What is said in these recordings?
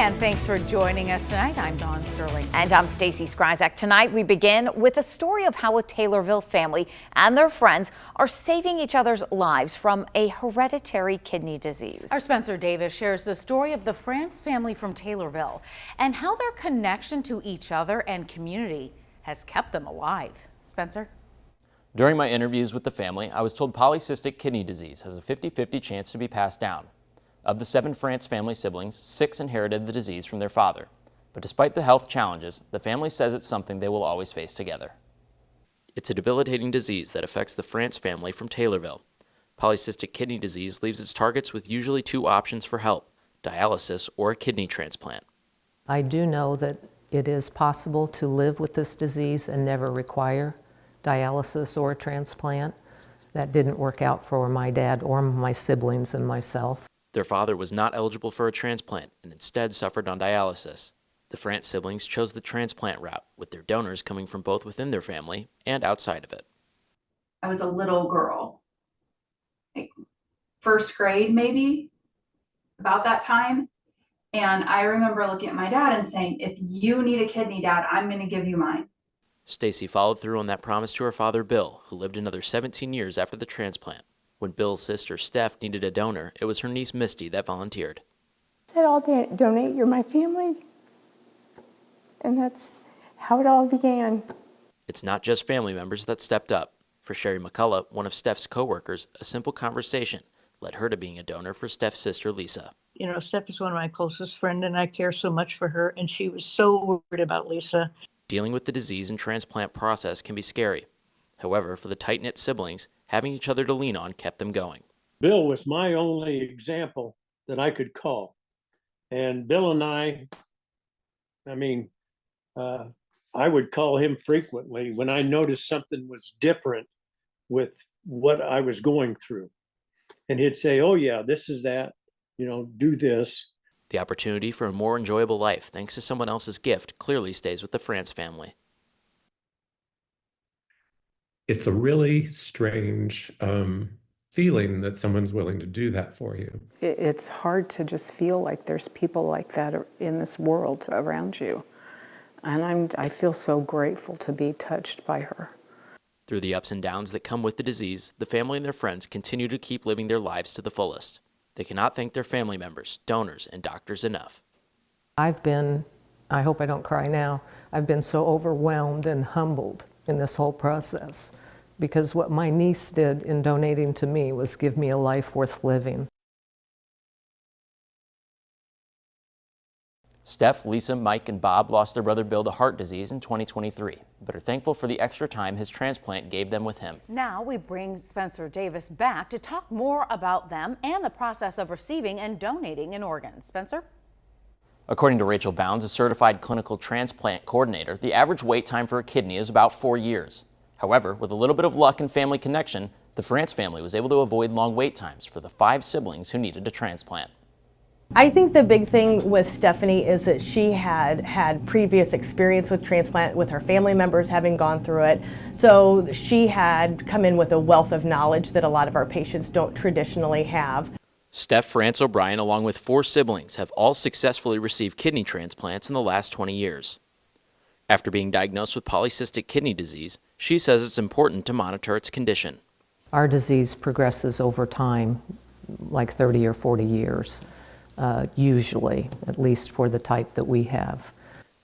And thanks for joining us tonight. I'm Dawn Sterling. And I'm Stacy Skryzak. Tonight we begin with a story of how a Taylorville family and their friends are saving each other's lives from a hereditary kidney disease. Our Spencer Davis shares the story of the France family from Taylorville and how their connection to each other and community has kept them alive. Spencer? During my interviews with the family, I was told polycystic kidney disease has a 50-50 chance to be passed down. Of the 7 France family siblings, 6 inherited the disease from their father. But despite the health challenges, the family says it's something they will always face together. It's a debilitating disease that affects the France family from Taylorville. Polycystic kidney disease leaves its targets with usually 2 options for help: dialysis or a kidney transplant. I do know that it is possible to live with this disease and never require dialysis or a transplant. That didn't work out for my dad or my siblings and myself. Their father was not eligible for a transplant and instead suffered on dialysis. The France siblings chose the transplant route, with their donors coming from both within their family and outside of it. I was a little girl, like first grade maybe, about that time. And I remember looking at my dad and saying, if you need a kidney, Dad, I'm going to give you mine. Stacy followed through on that promise to her father, Bill, who lived another 17 years after the transplant. When Bill's sister, Steph, needed a donor, it was her niece, Misty, that volunteered. I said, I'll donate, you're my family. And that's how it all began. It's not just family members that stepped up. For Sherry McCullough, one of Steph's co-workers, a simple conversation led her to being a donor for Steph's sister, Lisa. You know, Steph is one of my closest friends, and I care so much for her, and she was so worried about Lisa. Dealing with the disease and transplant process can be scary. However, for the tight-knit siblings, having each other to lean on kept them going. Bill was my only example that I could call. And Bill and I would call him frequently when I noticed something was different with what I was going through. And he'd say, oh yeah, this is that, do this. The opportunity for a more enjoyable life, thanks to someone else's gift, clearly stays with the France family. It's a really strange feeling that someone's willing to do that for you. It's hard to just feel like there's people like that in this world around you. And I feel so grateful to be touched by her. Through the ups and downs that come with the disease, the family and their friends continue to keep living their lives to the fullest. They cannot thank their family members, donors, and doctors enough. I hope I don't cry now, I've been so overwhelmed and humbled in this whole process, because what my niece did in donating to me was give me a life worth living. Steph, Lisa, Mike, and Bob lost their brother Bill to heart disease in 2023, but are thankful for the extra time his transplant gave them with him. Now we bring Spencer Davis back to talk more about them and the process of receiving and donating an organ. Spencer? According to Rachel Bounds, a certified clinical transplant coordinator, the average wait time for a kidney is about 4 years. However, with a little bit of luck and family connection, the France family was able to avoid long wait times for the 5 siblings who needed a transplant. I think the big thing with Stephanie is that she had previous experience with transplant, with her family members having gone through it. So she had come in with a wealth of knowledge that a lot of our patients don't traditionally have. Steph, France O'Brien, along with 4 siblings, have all successfully received kidney transplants in the last 20 years. After being diagnosed with polycystic kidney disease, she says it's important to monitor its condition. Our disease progresses over time, like 30 or 40 years, usually, at least for the type that we have.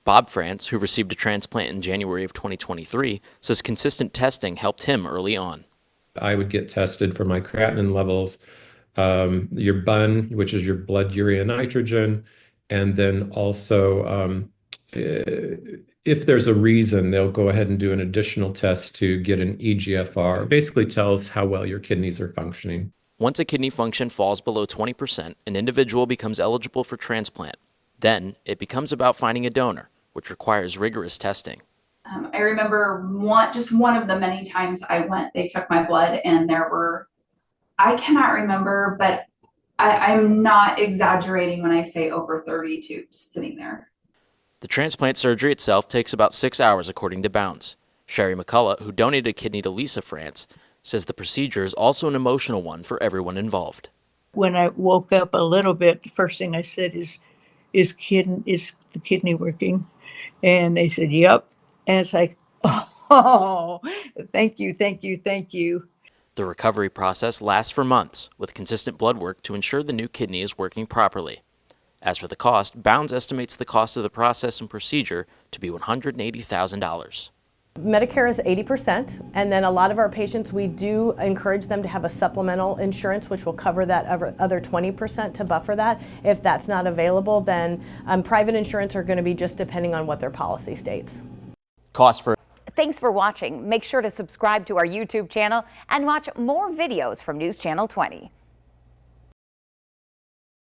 Bob France, who received a transplant in January of 2023, says consistent testing helped him early on. I would get tested for my creatinine levels, your BUN, which is your blood urea nitrogen, and then also if there's a reason, they'll go ahead and do an additional test to get an EGFR. It basically tells how well your kidneys are functioning. Once a kidney function falls below 20%, an individual becomes eligible for transplant. Then it becomes about finding a donor, which requires rigorous testing. I remember just one of the many times I went, they took my blood, and there were, I cannot remember, but I'm not exaggerating when I say over 30 tubes sitting there. The transplant surgery itself takes about 6 hours, according to Bounds. Sherry McCullough, who donated a kidney to Lisa France, says the procedure is also an emotional one for everyone involved. When I woke up a little bit, the first thing I said is, is the kidney working? And they said, yep. And it's like, oh, thank you, thank you, thank you. The recovery process lasts for months, with consistent blood work to ensure the new kidney is working properly. As for the cost, Bounds estimates the cost of the process and procedure to be $180,000. Medicare is 80%, and then a lot of our patients, we do encourage them to have a supplemental insurance, which will cover that other 20% to buffer that. If that's not available, then private insurance are going to be just depending on what their policy states. Cost for Thanks for watching. Make sure to subscribe to our YouTube channel and watch more videos from News Channel 20.